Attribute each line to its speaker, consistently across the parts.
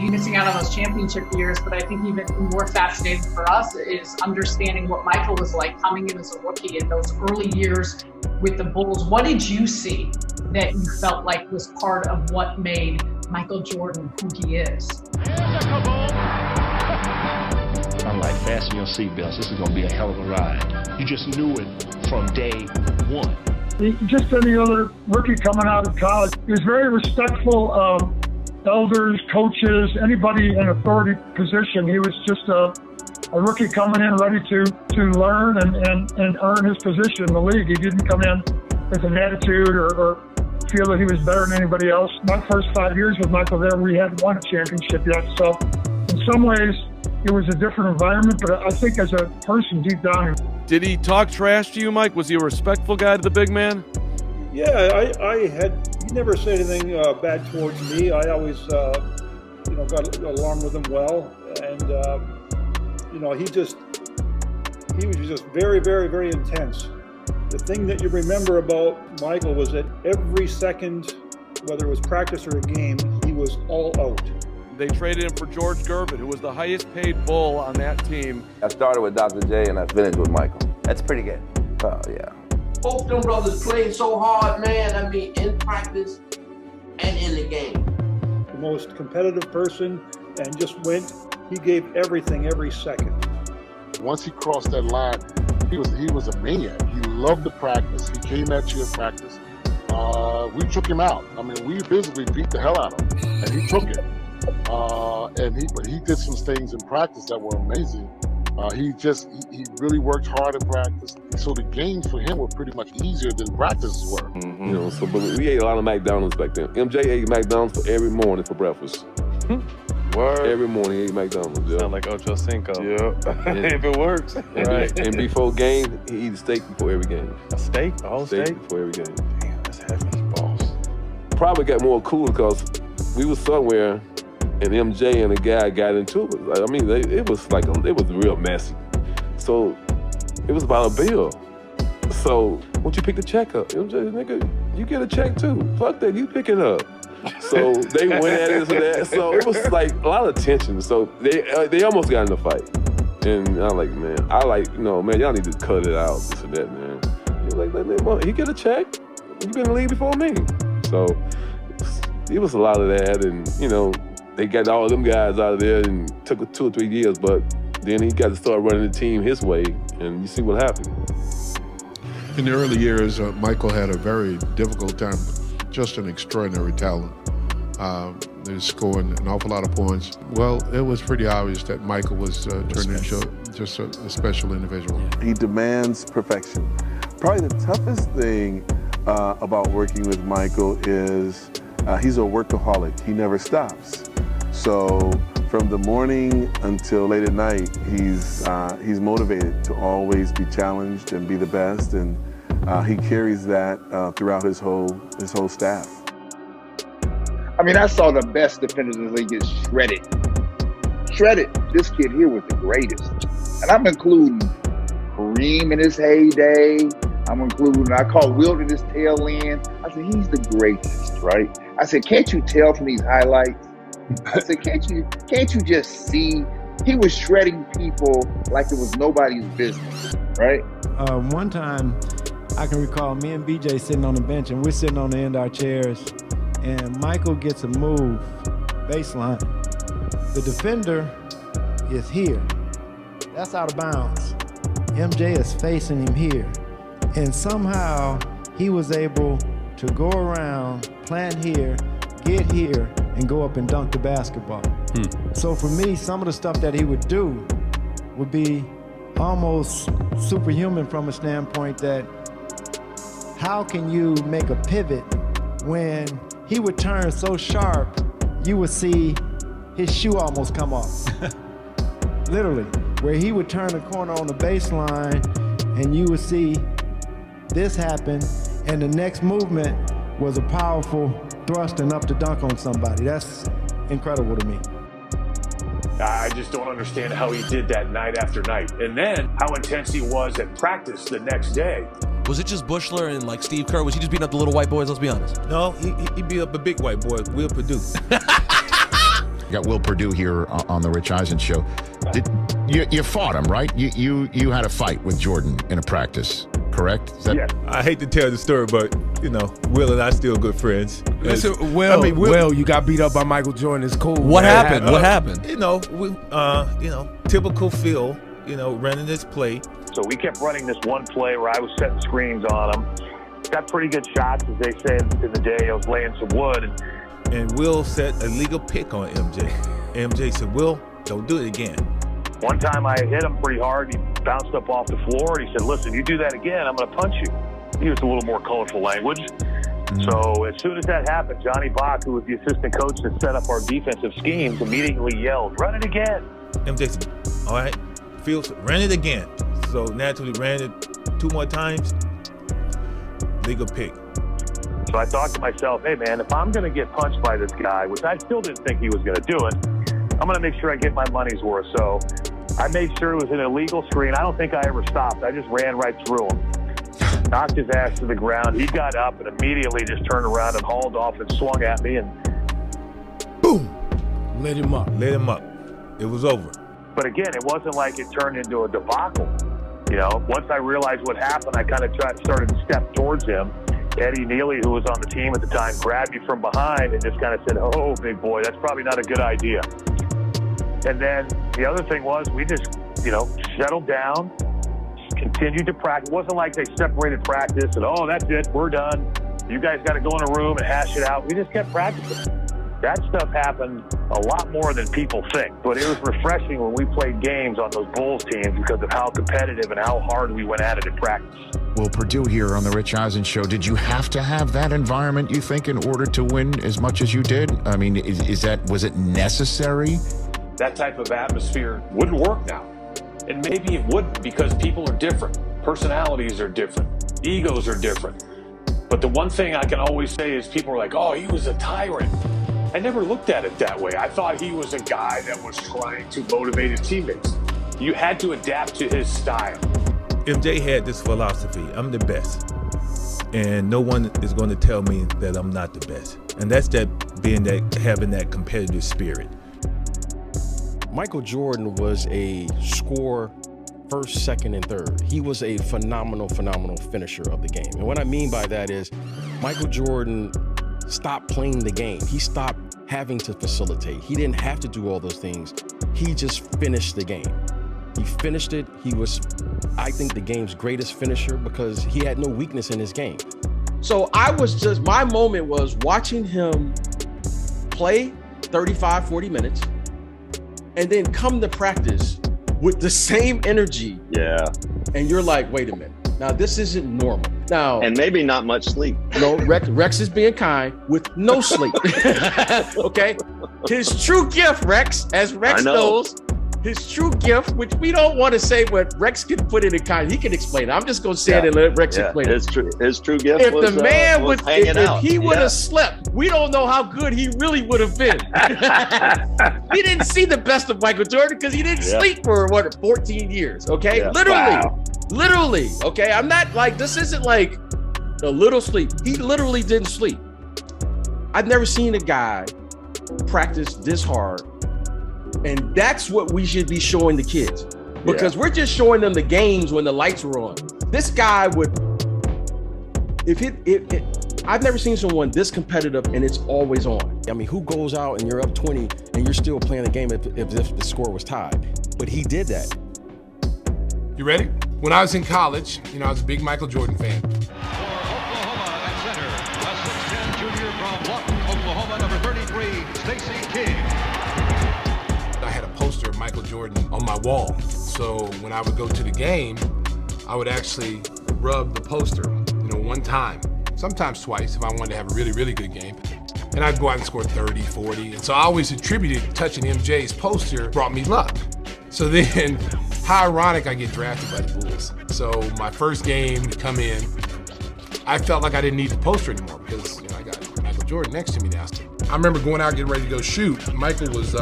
Speaker 1: maybe missing out on those championship years, but I think even more fascinating for us is understanding what Michael was like coming in as a rookie in those early years with the Bulls. What did you see that you felt like was part of what made Michael Jordan who he is?
Speaker 2: I'm like, fasten your seatbelts. This is going to be a hell of a ride. You just knew it from day one.
Speaker 3: Just any other rookie coming out of college, he was very respectful of elders, coaches, anybody in authority position. He was just a rookie coming in ready to learn and earn his position in the league. He didn't come in with an attitude or feel that he was better than anybody else. My first 5 years with Michael there, we hadn't won a championship yet. So in some ways, it was a different environment, but I think as a person deep down.
Speaker 4: Did he talk trash to you, Mike? Was he a respectful guy to the big man?
Speaker 5: Yeah, he never said anything bad towards me. I always, got along with him well. And, he was just very, very, very intense. The thing that you remember about Michael was that every second, whether it was practice or a game, he was all out.
Speaker 4: They traded him for George Gervin, who was the highest paid Bull on that team.
Speaker 6: I started with Dr. J and I finished with Michael.
Speaker 7: That's pretty good.
Speaker 6: Oh, yeah.
Speaker 8: Both them brothers played so hard, man. I mean, in practice and in the game.
Speaker 5: The most competitive person, and just he gave everything every second.
Speaker 9: Once he crossed that line, he was a maniac. He loved to practice. He came at you in practice. We took him out. I mean, we physically beat the hell out of him, and he took it. But he did some things in practice that were amazing. He really worked hard in practice. So the games for him were pretty much easier than practices were.
Speaker 10: Mm-hmm. But we ate a lot of McDonald's back then. MJ ate McDonald's for every morning for breakfast.
Speaker 4: Word.
Speaker 10: Every morning he ate McDonald's. Yeah.
Speaker 4: Sound like Ocho Cinco.
Speaker 10: Yeah.
Speaker 4: If it works.
Speaker 10: Right. And before game, he eat a steak before every game.
Speaker 4: A steak? A whole steak?
Speaker 10: Before every game.
Speaker 4: Damn, that's heavy, boss.
Speaker 10: Probably got more cool because we was somewhere and MJ and the guy got into it. I mean, it was real messy. So it was about a bill. So once you pick the check up, MJ, nigga, you get a check too. Fuck that, you pick it up. So they went at it and that. So it was like a lot of tension. So they almost got in a fight. And I'm like, man, man, y'all need to cut it out, this and that, man. He was like, he get a check. You been in the league before me. So it was a lot of that, and they got all them guys out of there and took 2 or 3 years, but then he got to start running the team his way, and you see what happened.
Speaker 11: In the early years, Michael had a very difficult time, just an extraordinary talent. He was scoring an awful lot of points. Well, it was pretty obvious that Michael was turning into just a special individual.
Speaker 6: He demands perfection. Probably the toughest thing about working with Michael is he's a workaholic. He never stops. So from the morning until late at night, he's motivated to always be challenged and be the best, and he carries that throughout his whole staff.
Speaker 7: I mean, I saw the best defenders in the league get shredded. Shredded. This kid here was the greatest. And I'm including Kareem in his heyday. I call Wilt in his tail end. I said, he's the greatest, right? I said, can't you tell from these highlights? I said, can't you just see? He was shredding people like it was nobody's business, right?
Speaker 12: One time, I can recall me and BJ sitting on the bench, and we're sitting on the end of our chairs, and Michael gets a move, baseline. The defender is here. That's out of bounds. MJ is facing him here. And somehow, he was able to go around, plant here, get here, and go up and dunk the basketball. So for me, some of the stuff that he would do would be almost superhuman from a standpoint that how can you make a pivot when he would turn so sharp, you would see his shoe almost come off. Literally, where he would turn the corner on the baseline and you would see this happen, and the next movement was a powerful thrust and up to dunk on somebody. That's incredible to me.
Speaker 2: I just don't understand how he did that night after night. And then how intense he was at practice the next day.
Speaker 13: Was it just Buechler and like Steve Kerr? Was he just beating up the little white boys? Let's be honest.
Speaker 14: No, he beat up a big white boy, Will Perdue. We got Will Perdue here on the Rich Eisen Show. You fought him, right? You had a fight with Jordan in a practice, correct?
Speaker 15: Yeah. I hate to tell the story, but Will and I still good friends.
Speaker 16: Listen, Will, you got beat up by Michael Jordan. It's cool.
Speaker 13: What happened? What happened?
Speaker 15: Typical Phil, running this play.
Speaker 2: So we kept running this one play where I was setting screens on him. Got pretty good shots, as they say in the day. I was laying some wood.
Speaker 15: And Will set a legal pick on MJ. MJ said, Will, don't do it again.
Speaker 2: One time I hit him pretty hard. He bounced up off the floor, and he said, listen, you do that again, I'm going to punch you. He used a little more colorful language. So as soon as that happened, Johnny Bach, who was the assistant coach that set up our defensive schemes, immediately yelled, run it again.
Speaker 15: MJ said, all right, Phil said, run it again. So naturally ran it 2 more times, legal pick.
Speaker 2: So I thought to myself, hey man, if I'm going to get punched by this guy, which I still didn't think he was going to do it, I'm going to make sure I get my money's worth. So I made sure it was an illegal screen. I don't think I ever stopped. I just ran right through him. Knocked his ass to the ground. He got up and immediately just turned around and hauled off and swung at me and
Speaker 16: boom, lit him up.
Speaker 15: Lit him up. It was over.
Speaker 2: But again, it wasn't like it turned into a debacle. Once I realized what happened, I kind of started to step towards him. Eddie Neely, who was on the team at the time, grabbed me from behind and just kind of said, oh, big boy, that's probably not a good idea. And then the other thing was we just, settled down, continued to practice. It wasn't like they separated practice and, oh, that's it, we're done. You guys got to go in a room and hash it out. We just kept practicing. That stuff happened a lot more than people think. But it was refreshing when we played games on those Bulls teams because of how competitive and how hard we went at it in practice.
Speaker 14: Will Perdue here on the Rich Eisen Show. Did you have to have that environment, you think, in order to win as much as you did? I mean, was it necessary?
Speaker 2: That type of atmosphere wouldn't work now. And maybe it wouldn't because people are different. Personalities are different. Egos are different. But the one thing I can always say is people are like, oh, he was a tyrant. I never looked at it that way. I thought he was a guy that was trying to motivate his teammates. You had to adapt to his style.
Speaker 15: MJ had this philosophy, I'm the best. And no one is going to tell me that I'm not the best. And that's having that competitive spirit.
Speaker 17: Michael Jordan was a scorer first, second, and third. He was a phenomenal finisher of the game. And what I mean by that is Michael Jordan stopped playing the game. He stopped having to facilitate. He didn't have to do all those things. He just finished the game. He finished it. He was, I think, the game's greatest finisher because he had no weakness in his game. So my moment was watching him play 35, 40 minutes and then come to practice with the same energy.
Speaker 18: Yeah.
Speaker 17: And you're like, wait a minute. Now, this isn't normal. Now,
Speaker 18: and maybe not much sleep.
Speaker 17: No, Rex is being kind with no sleep. Okay? His true gift, Rex, as Rex knows, his true gift, which we don't want to say what Rex can put it in kind. He can explain it. I'm just going to say it and let Rex explain
Speaker 18: it. His true gift
Speaker 17: if
Speaker 18: was,
Speaker 17: the man
Speaker 18: was hanging out.
Speaker 17: If he would have slept, we don't know how good he really would have been. He didn't see the best of Michael Jordan because he didn't sleep for, 14 years, okay?
Speaker 18: Yeah.
Speaker 17: Literally, okay? I'm not like, this isn't like a little sleep. He literally didn't sleep. I've never seen a guy practice this hard. And that's what we should be showing the kids because we're just showing them the games when the lights were on. This guy would, I've never seen someone this competitive and it's always on. I mean, who goes out and you're up 20 and you're still playing the game if the score was tied? But he did that.
Speaker 16: You ready? When I was in college, I was a big Michael Jordan fan.
Speaker 19: Oklahoma at center, a 6'10" junior from Lawton, Oklahoma, number 33, Stacey King.
Speaker 16: I had a poster of Michael Jordan on my wall. So when I would go to the game, I would actually rub the poster, one time, sometimes twice if I wanted to have a really, really good game. And I'd go out and score 30, 40. And so I always attributed touching MJ's poster brought me luck. So then, how ironic I get drafted by the Bulls. So my first game to come in, I felt like I didn't need the poster anymore because I got Michael Jordan next to me now. I remember going out getting ready to go shoot. Michael was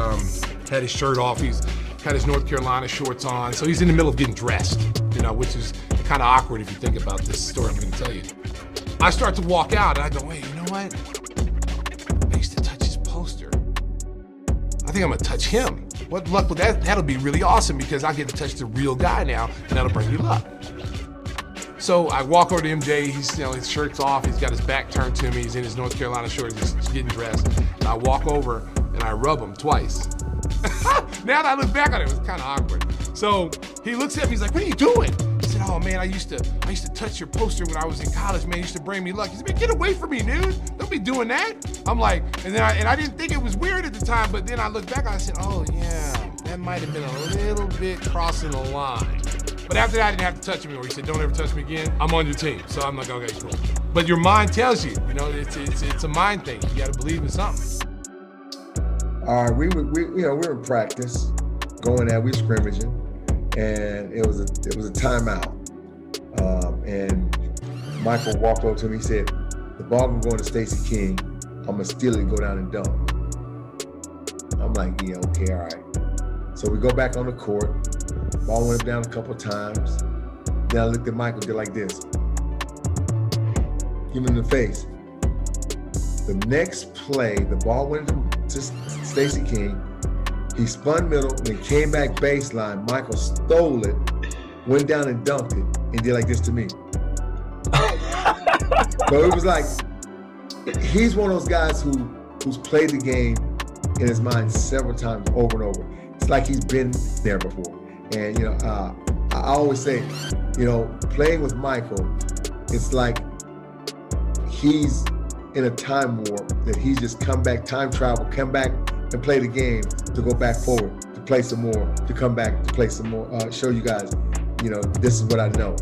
Speaker 16: had his shirt off. He's had his North Carolina shorts on. So he's in the middle of getting dressed, which is kind of awkward if you think about this story I'm going to tell you. I start to walk out and I go, wait, you know what? I used to touch his poster. I think I'm gonna touch him. What luck would that'll be really awesome because I get to touch the real guy now, and that'll bring me luck. So I walk over to MJ, he's, his shirt's off, he's got his back turned to me, he's in his North Carolina shorts, he's getting dressed. And I walk over and I rub him twice. Now that I look back on it, it was kind of awkward. So he looks at me, he's like, what are you doing? I said, oh man, I used to touch your poster when I was in college, man. It used to bring me luck. He said, man, get away from me, dude. Don't be doing that. I'm like, and I didn't think it was weird at the time, but then I looked back and I said, oh yeah, that might have been a little bit crossing the line. But after that, I didn't have to touch him anymore. He said, don't ever touch me again. I'm on your team. So I'm like, okay, cool. But your mind tells you, it's a mind thing. You got to believe in something.
Speaker 20: All right, we were in practice, going out, we were scrimmaging, and it was a timeout. And Michael walked over to me, he said, the ball can go to Stacey King, I'm gonna steal it and go down and dunk. I'm like, yeah, okay, all right. So we go back on the court, ball went down a couple times, then I looked at Michael, did like this. Give him in the face. The next play, the ball went to Stacey King, he spun middle, and then came back baseline, Michael stole it, went down and dunked it, and did like this to me. So it was like, he's one of those guys who's played the game in his mind several times over and over. It's like he's been there before. And I always say, playing with Michael, it's like he's in a time warp that he's just come back, time travel, come back and play the game to go back forward, to play some more, to come back to play some more, show you guys, this is what I know.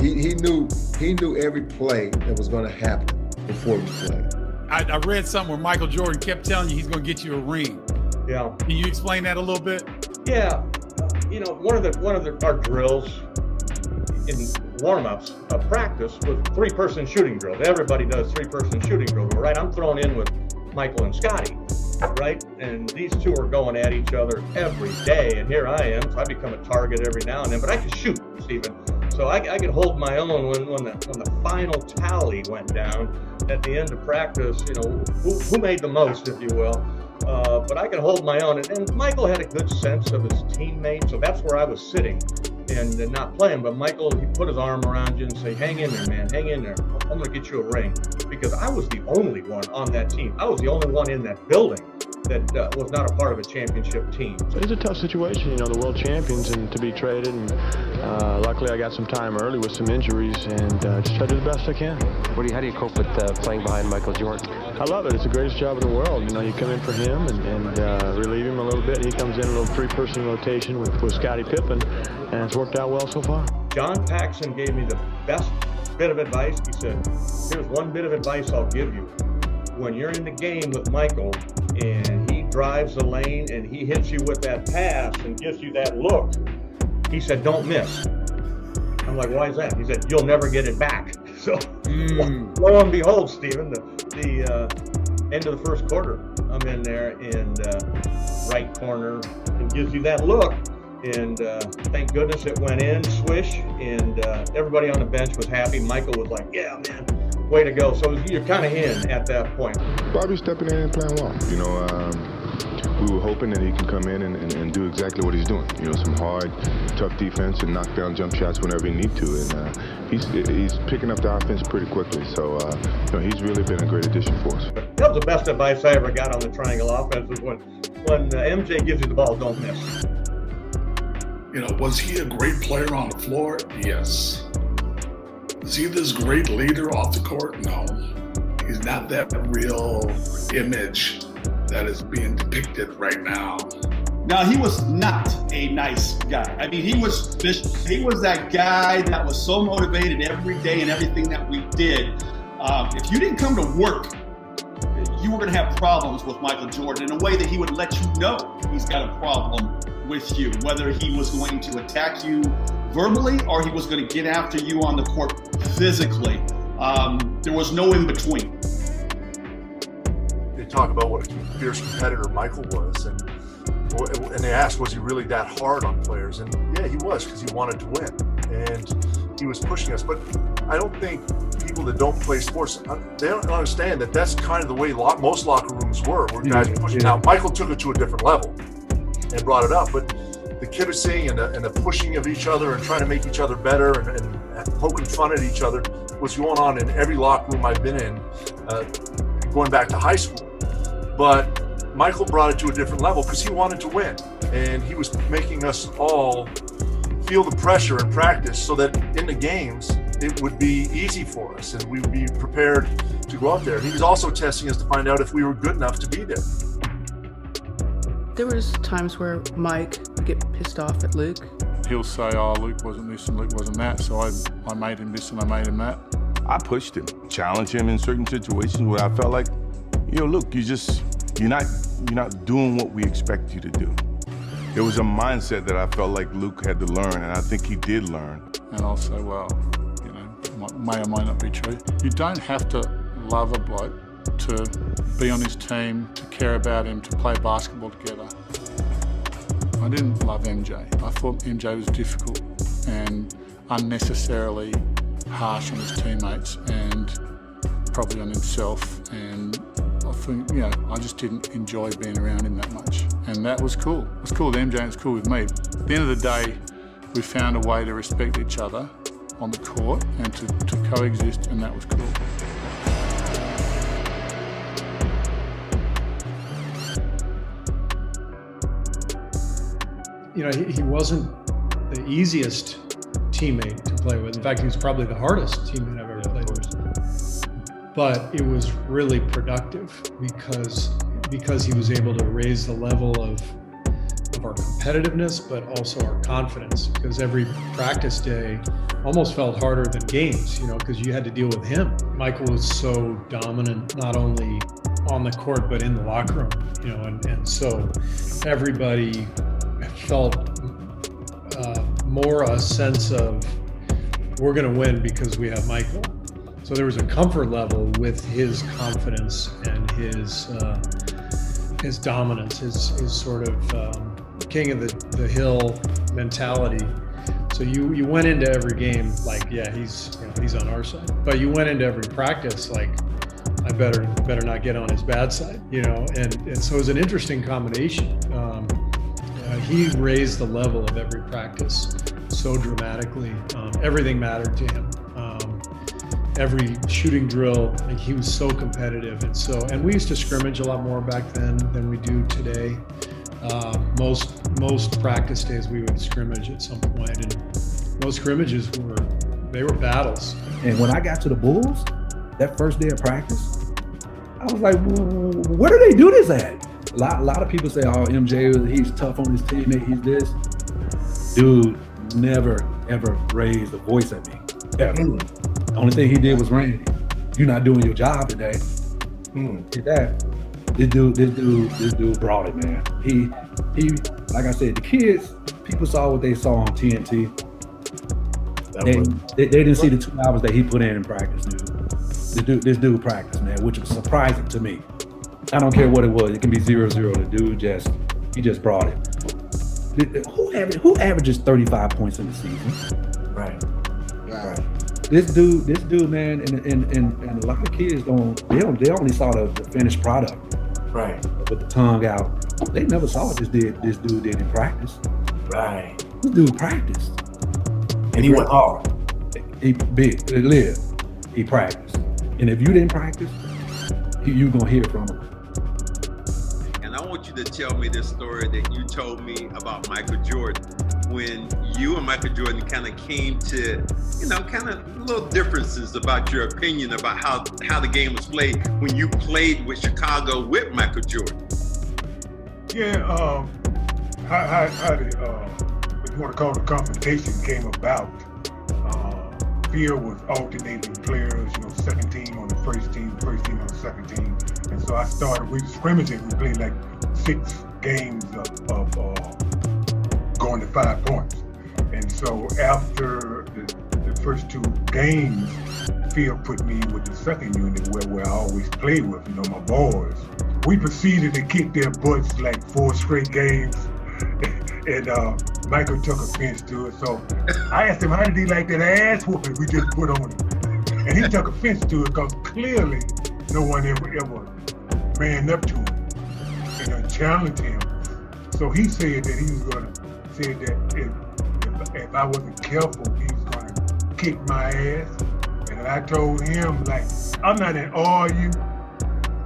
Speaker 20: He knew every play that was going to happen before we played.
Speaker 21: I read something where Michael Jordan kept telling you he's going to get you a ring.
Speaker 22: Yeah.
Speaker 21: Can you explain that a little bit?
Speaker 22: Yeah. One of our drills in warm-ups of practice was 3-person shooting drill. Everybody does 3-person shooting drill, right? I'm thrown in with Michael and Scotty, right? And these two are going at each other every day, and here I am, so I become a target every now and then, but I can shoot, Stephen. So I could hold my own when the final tally went down at the end of practice, who made the most, if you will. But I could hold my own. And Michael had a good sense of his teammates, so that's where I was sitting and not playing. But Michael, he put his arm around you and say, hang in there, man, hang in there. I'm going to get you a ring. Because I was the only one on that team. I was the only one in that building that was not a part of a championship team.
Speaker 23: It's a tough situation, the world champions, and to be traded. And luckily, I got some time early with some injuries, and just try to do the best I can.
Speaker 24: How do you cope with playing behind Michael Jordan?
Speaker 23: I love it. It's the greatest job in the world. You come in for him and relieve him a little bit. He comes in a little 3-person rotation with Scottie Pippen, and it's worked out well so far.
Speaker 22: John Paxson gave me the best bit of advice. He said, here's one bit of advice I'll give you. When you're in the game with Michael and he drives the lane and he hits you with that pass and gives you that look, he said, don't miss. I'm like, why is that? He said, you'll never get it back. So lo and behold, Stephen, the end of the first quarter, I'm in there and right corner and gives you that look. And thank goodness it went in, swish, and everybody on the bench was happy. Michael was like, yeah, man, way to go. So you're kind of in at that point.
Speaker 25: Bobby's stepping in and playing well. We were hoping that he can come in and do exactly what he's doing. Some hard, tough defense and knock down jump shots whenever he needs to. And he's picking up the offense pretty quickly. So, he's really been a great addition for us.
Speaker 22: That was the best advice I ever got on the triangle offense was when MJ gives you the ball, don't miss.
Speaker 26: Was he a great player on the floor? Yes. Is he this great leader off the court? No. He's not that real image that is being depicted right now.
Speaker 27: Now, he was not a nice guy. I mean, he was that guy that was so motivated every day in everything that we did. If you didn't come to work, you were going to have problems with Michael Jordan in a way that he would let you know he's got a problem with you, whether he was going to attack you verbally or he was going to get after you on the court physically. There was no in between.
Speaker 28: They talk about what a fierce competitor Michael was, and they asked, was he really that hard on players? And yeah, he was, because he wanted to win. And he was pushing us. But I don't think people that don't play sports, they don't understand that that's kind of the way most locker rooms were guys pushing. Now, Michael took it to a different level and brought it up, but the kibitzing and the pushing of each other and trying to make each other better and poking fun at each other was going on in every locker room I've been in, going back to high school. But Michael brought it to a different level because he wanted to win, and he was making us all feel the pressure in practice so that in the games it would be easy for us and we would be prepared to go out there. And he was also testing us to find out if we were good enough to be there.
Speaker 1: There was times where Mike would get pissed off at Luke.
Speaker 3: He'll say, oh, Luke wasn't this and Luke wasn't that, so I made him this and I made him that.
Speaker 4: I pushed him, challenged him in certain situations where I felt like, Luke, you're not doing what we expect you to do. There was a mindset that I felt like Luke had to learn, and I think he did learn.
Speaker 3: And I'll say, well, may or may not be true. You don't have to love a bloke to be on his team, to care about him, to play basketball together. I didn't love MJ. I thought MJ was difficult and unnecessarily harsh on his teammates and probably on himself, and I think, I just didn't enjoy being around him that much. And that was cool. It was cool with MJ and it's cool with me. At the end of the day, we found a way to respect each other on the court and to coexist, and that was cool.
Speaker 5: He wasn't the easiest teammate to play with. In fact, he was probably the hardest teammate I've ever played with. But it was really productive because he was able to raise the level of our competitiveness, but also our confidence. Because every practice day almost felt harder than games, because you had to deal with him. Michael was so dominant, not only on the court, but in the locker room, and so everybody felt more a sense of we're going to win because we have Michael. So there was a comfort level with his confidence and his dominance, his sort of king of the hill mentality. So you went into every game like, he's on our side. But you went into every practice like, I better not get on his bad side, And so it was an interesting combination. He raised the level of every practice so dramatically. Everything mattered to him. Every shooting drill, he was so competitive, and we used to scrimmage a lot more back then than we do today. Most practice days we would scrimmage at some point, and most scrimmages were battles.
Speaker 8: And when I got to the Bulls, that first day of practice, I was like, where do they do this at? A lot of people say, oh, MJ, he's tough on his teammate, he's this. Dude never, ever raised a voice at me, ever. The only thing he did was, Randy, you're not doing your job today. Did that. This dude brought it, man. He, like I said, the kids, people saw what they saw on TNT. They didn't see the 2 hours that he put in practice, dude. This dude practiced, man, which was surprising to me. I don't care what it was. It can be 0-0. The dude just brought it. Who averages 35 points in the season? Right. This dude, man, and a lot of kids they only saw the finished product. Right. With the tongue out. They never saw what this dude did in practice. Right. This dude practiced. And he went hard. He lived. He practiced. And if you didn't practice, you gonna hear from him.
Speaker 9: And I want you to tell me this story that you told me about Michael Jordan, when you and Michael Jordan kind of came to, kind of little differences about your opinion about how the game was played when you played with Chicago with Michael Jordan.
Speaker 10: Yeah, how did what you want to call the confrontation came about. Phil was alternating players, second team on the first team on the second team. And so I started, we scrimmaging, we played like 6 games of going to 5 points. And so after the first 2 games, Phil put me with the second unit where I always play with, my boys. We proceeded to kick their butts like 4 straight games. And Michael took offense to it. So I asked him, how did he like that ass whooping we just put on him? And he took offense to it because clearly no one ever ran up to him and challenged him. So he said that he was going to say that if I wasn't careful, he was going to kick my ass. And I told him, like, I'm not in awe of you.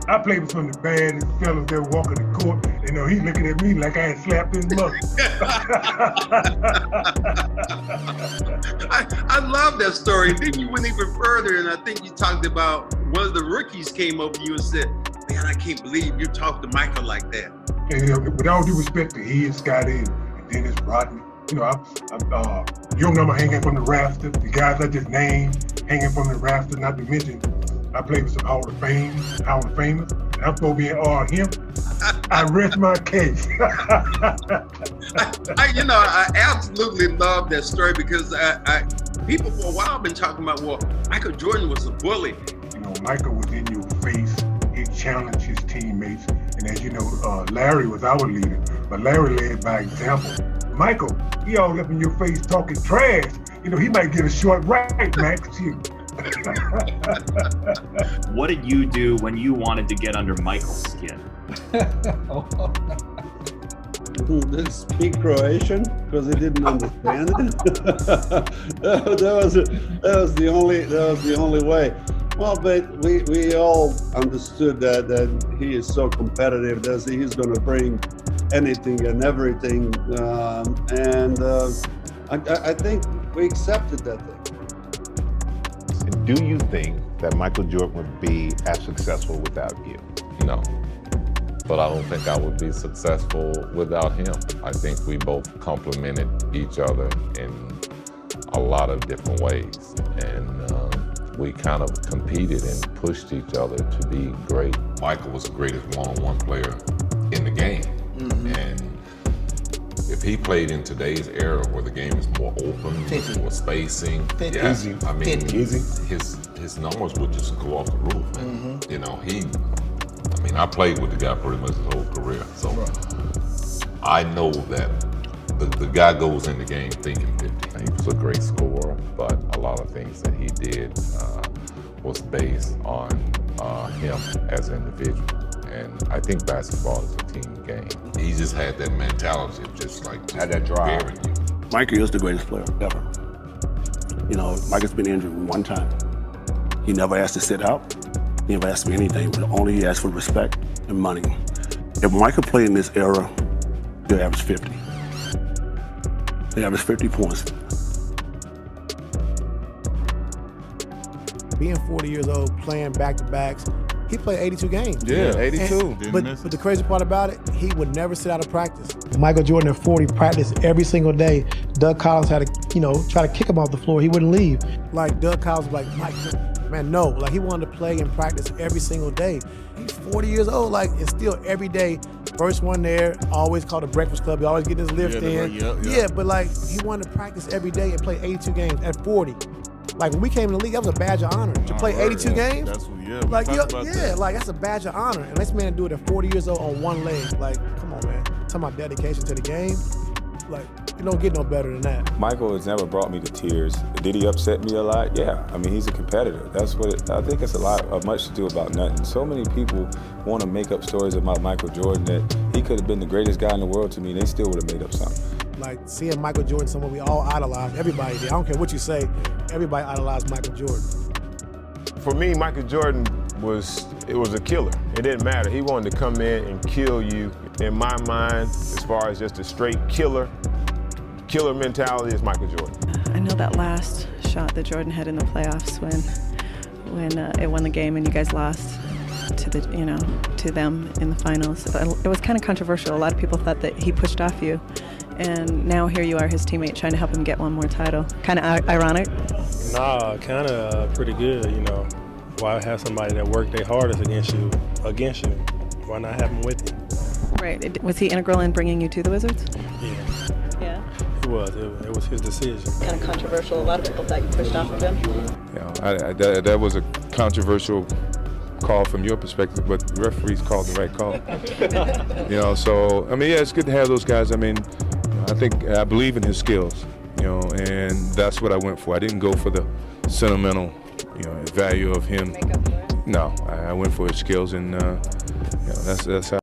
Speaker 10: I played with some of the baddest fellas that walking the court. You know, he looking at me like I had slapped his mother.
Speaker 9: I love that story. Then you went even further, and I think you talked about one of the rookies came over to you and said, man, I can't believe you talked to Michael like that.
Speaker 10: And with all due respect to he and Scotty and Dennis Rodman, you know, you remember hanging from the rafter, the guys I just named hanging from the rafter, not to mention I played with some Hall of Famers, and I'm supposed to be in awe of him. I rest my case.
Speaker 9: I absolutely love that story because people for a while have been talking about, well, Michael Jordan was a bully.
Speaker 10: You know, Michael was in your face. He challenged his teammates. And as you know, Larry was our leader, but Larry led by example. Michael, he all up in your face talking trash. You know, he might get a short right, Max.
Speaker 2: What did you do when you wanted to get under Michael's skin?
Speaker 6: Didn't speak Croatian because he didn't understand it. that was the only way. Well, but we all understood that he is so competitive that he's going to bring anything and everything, I think we accepted that thing.
Speaker 7: Do you think that Michael Jordan would be as successful without you?
Speaker 11: No, but I don't think I would be successful without him. I think we both complemented each other in a lot of different ways, and we kind of competed and pushed each other to be great.
Speaker 12: Michael was the greatest one-on-one player in the game, and if he played in today's era where the game is more open, more spacing, his numbers would just go off the roof. Man. You know, I played with the guy pretty much his whole career, so I know that the guy goes in the game thinking 50.
Speaker 11: He was a great scorer, but a lot of things that he did was based on him as an individual. And I think basketball is a team game.
Speaker 12: He just had that mentality of just like
Speaker 7: had that drive.
Speaker 13: Michael is the greatest player ever. You know, Michael's been injured one time. He never asked to sit out. He never asked me anything, but only he asked for respect and money. If Michael played in this era, he'll average 50. He averaged 50 points.
Speaker 14: Being 40 years old, playing back-to-backs, he played 82 games.
Speaker 7: Yeah, 82.
Speaker 14: But the crazy part about it, he would never sit out of practice. Michael Jordan at 40 practiced every single day. Doug Collins had to, try to kick him off the floor. He wouldn't leave. Like Doug Collins was like, Mike, man, no. Like he wanted to play and practice every single day. He's 40 years old, it's still every day. First one there, always called the Breakfast Club. He always getting his lift in. Yeah, but he wanted to practice every day and play 82 games at 40. Like when we came in the league, that was a badge of honor to play 82 games.
Speaker 7: That's
Speaker 14: that's a badge of honor. And this man do it at 40 years old on one leg. Like, come on, man. Talking about dedication to the game. Like, you don't get no better than that.
Speaker 15: Michael has never brought me to tears. Did he upset me a lot? Yeah. I mean, he's a competitor. That's what I think it's much to do about nothing. So many people want to make up stories about Michael Jordan that he could have been the greatest guy in the world to me, and they still would have made up something.
Speaker 14: Like seeing Michael Jordan, someone we all idolize. Everybody did. I don't care what you say. Everybody idolized Michael Jordan.
Speaker 7: For me, Michael Jordan was a killer. It didn't matter. He wanted to come in and kill you. In my mind, as far as just a straight killer mentality is Michael Jordan.
Speaker 29: I know that last shot that Jordan had in the playoffs when it won the game and you guys lost to them in the finals. It was kind of controversial. A lot of people thought that he pushed off you. And now here you are, his teammate, trying to help him get one more title. Kind of ironic?
Speaker 30: Nah, kind of pretty good, Why have somebody that worked their hardest against you? Why not have him with you?
Speaker 29: Right. Was he integral in bringing you to the Wizards?
Speaker 30: Yeah.
Speaker 29: Yeah?
Speaker 30: It was his decision.
Speaker 29: Kind of controversial. A lot of people thought you pushed off of him.
Speaker 7: Yeah, that was a controversial call from your perspective, but the referees called the right call. So, it's good to have those guys.
Speaker 16: I believe in his skills, and that's what I went for. I didn't go for the sentimental, value of him. No, I went for his skills, and that's how.